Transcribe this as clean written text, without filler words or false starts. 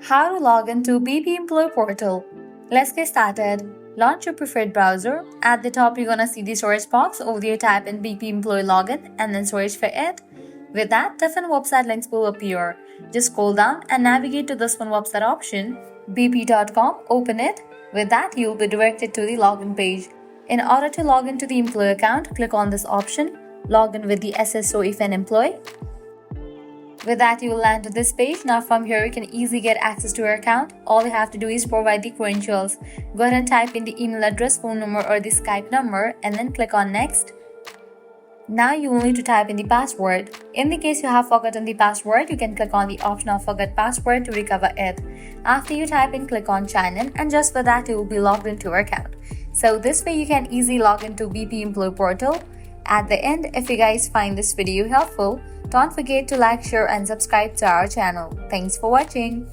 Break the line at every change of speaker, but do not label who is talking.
How to log into BP Employee Portal. Let's get started. Launch your preferred browser. At the top, you're gonna see the search box. Over there, type in BP Employee Login and then search for it. With that, different website links will appear. Just scroll down and navigate to this one website option, bp.com. Open it. With that, you'll be directed to the login page. In order to log into the employee account, click on this option, log in with the SSO if an employee. With that, you will land to this page. Now from here, you can easily get access to your account. All you have to do is provide the credentials. Go ahead and type in the email address, phone number or the Skype number and then click on next. Now you will need to type in the password. In the case you have forgotten the password, you can click on the option of forget password to recover it. After you type in, click on sign in and just for that, you will be logged into your account. So this way you can easily log into BP Employee Portal. At the end, if you guys find this video helpful, don't forget to like, share and subscribe to our channel. Thanks for watching.